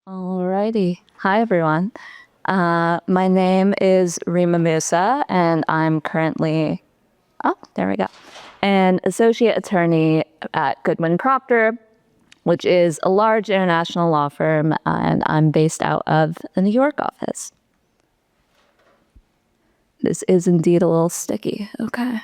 Alrighty. Hi, everyone. My name is Rima Musa, and I'm currently, there we go, an associate attorney at Goodwin Procter, which is a large international law firm, and I'm based out of the New York office. This is indeed a little sticky. Okay.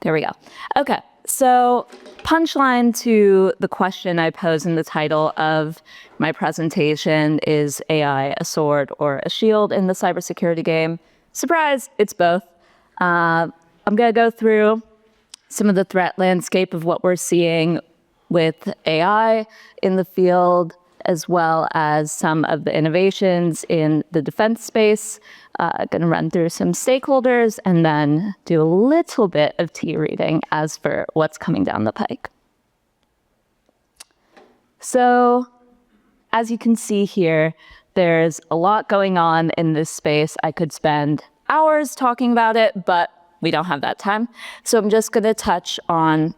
There we go. Okay. So, punchline to the question I pose in the title of my presentation is AI a sword or a shield in the cybersecurity game? Surprise, it's both. I'm going to go through some of the threat landscape of what we're seeing with AI in the field, as well as some of the innovations in the defense space. Going to run through some stakeholders and then do a little bit of tea reading as for what's coming down the pike. So, as you can see here, there's a lot going on in this space. I could spend hours talking about it, but we don't have that time. So I'm just going to touch on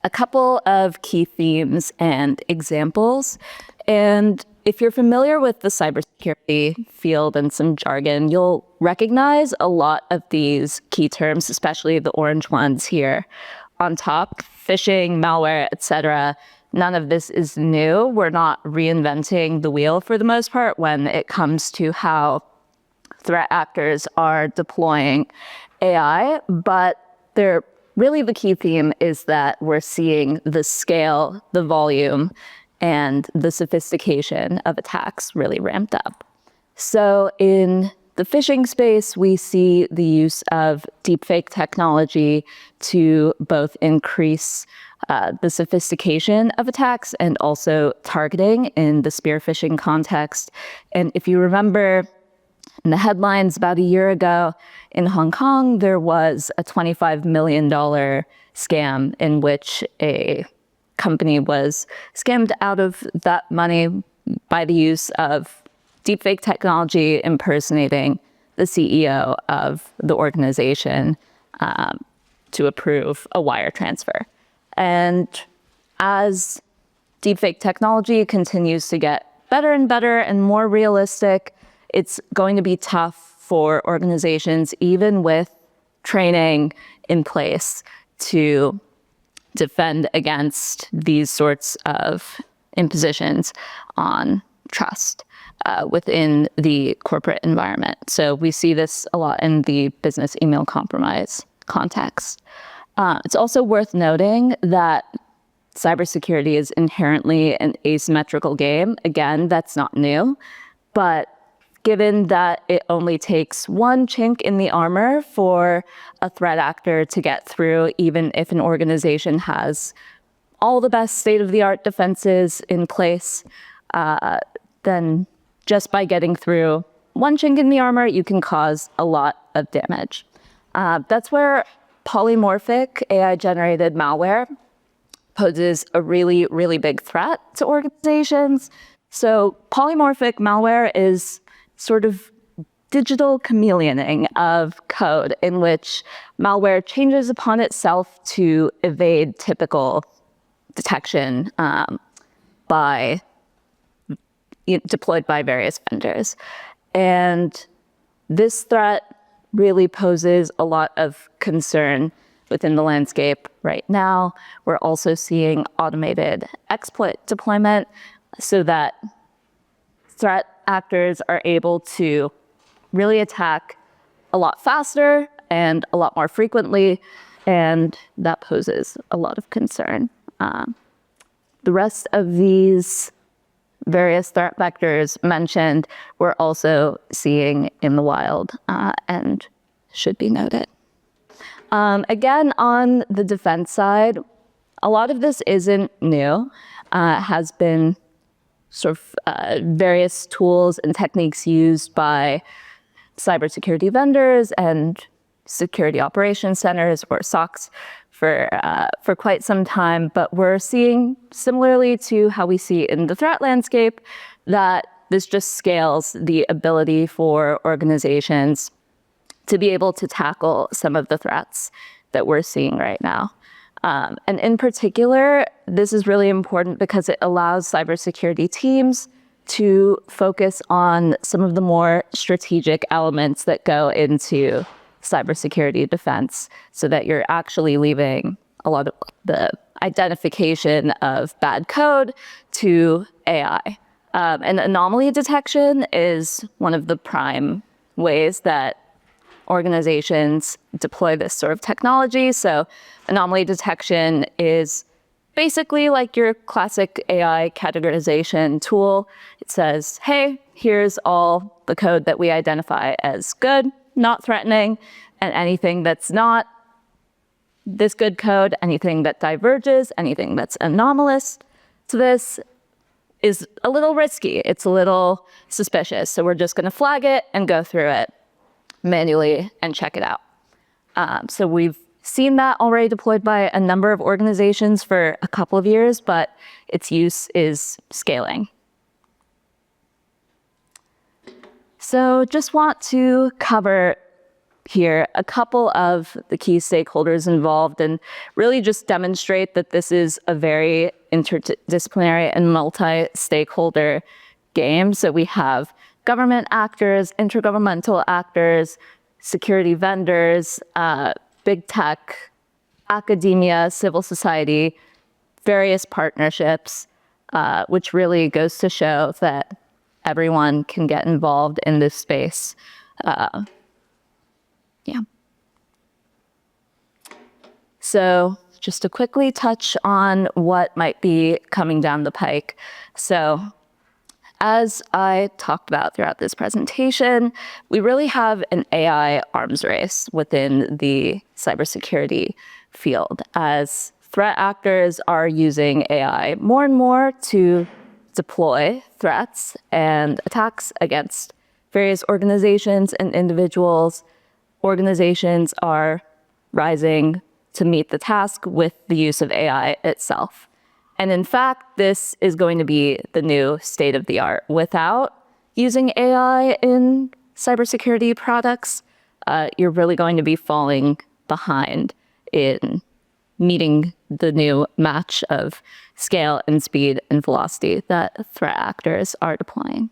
a couple of key themes and examples. And if you're familiar with the cybersecurity field and some jargon, you'll recognize a lot of these key terms, especially the orange ones here on top: phishing, malware, etc. None of this is new. We're not reinventing the wheel for the most part when it comes to how threat actors are deploying AI, but really the key theme is that we're seeing the scale, the volume, and the sophistication of attacks really ramped up. So in the phishing space, we see the use of deepfake technology to both increase the sophistication of attacks and also targeting in the spear phishing context. And if you remember, in the headlines about a year ago in Hong Kong, there was a $25 million scam in which a company was scammed out of that money by the use of deepfake technology impersonating the CEO of the organization to approve a wire transfer. And as deepfake technology continues to get better and better and more realistic, it's going to be tough for organizations, even with training in place, to defend against these sorts of impositions on trust within the corporate environment. So we see this a lot in the business email compromise context. It's also worth noting that cybersecurity is inherently an asymmetrical game. Again, that's not new, but given that it only takes one chink in the armor for a threat actor to get through, even if an organization has all the best state-of-the-art defenses in place, then just by getting through one chink in the armor, you can cause a lot of damage. That's where polymorphic AI-generated malware poses a really, really big threat to organizations. So polymorphic malware is sort of digital chameleoning of code in which malware changes upon itself to evade typical detection deployed by various vendors. And this threat really poses a lot of concern within the landscape right now. We're also seeing automated exploit deployment so that threat actors are able to really attack a lot faster and a lot more frequently, and that poses a lot of concern. The rest of these various threat vectors mentioned, we're also seeing in the wild and should be noted. Again, on the defense side, a lot of this isn't new. Has been sort of various tools and techniques used by cybersecurity vendors and security operations centers, or SOCs, for quite some time. But we're seeing, similarly to how we see in the threat landscape, that this just scales the ability for organizations to be able to tackle some of the threats that we're seeing right now. And in particular, this is really important because it allows cybersecurity teams to focus on some of the more strategic elements that go into cybersecurity defense, so that you're actually leaving a lot of the identification of bad code to AI. And anomaly detection is one of the prime ways that organizations deploy this sort of technology. So anomaly detection is basically like your classic AI categorization tool. It says, hey, here's all the code that we identify as good, not threatening, and anything that's not this good code, anything that diverges, anything that's anomalous to this is a little risky. It's a little suspicious. So we're just going to flag it and go through it manually and check it out. So we've seen that already deployed by a number of organizations for a couple of years, but its use is scaling. So just want to cover here a couple of the key stakeholders involved and really just demonstrate that this is a very interdisciplinary and multi-stakeholder game. So we have government actors, intergovernmental actors, security vendors, big tech, academia, civil society, various partnerships, which really goes to show that everyone can get involved in this space. Yeah. So just to quickly touch on what might be coming down the pike. So as I talked about throughout this presentation, we really have an AI arms race within the cybersecurity field, as threat actors are using AI more and more to deploy threats and attacks against various organizations and individuals. Organizations are rising to meet the task with the use of AI itself. And in fact, this is going to be the new state of the art. Without using AI in cybersecurity products, you're really going to be falling behind in meeting the new match of scale and speed and velocity that threat actors are deploying.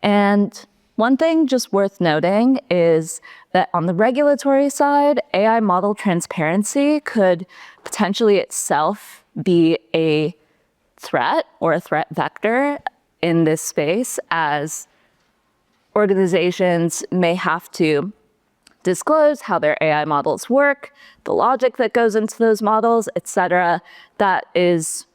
And one thing just worth noting is that on the regulatory side, AI model transparency could potentially itself be a threat or a threat vector in this space, as organizations may have to disclose how their AI models work, the logic that goes into those models, etc. That is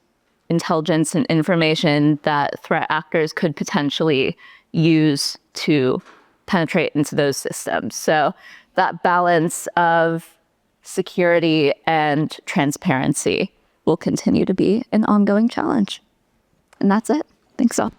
intelligence and information that threat actors could potentially use to penetrate into those systems. So that balance of security and transparency will continue to be an ongoing challenge. And that's it. Thanks all.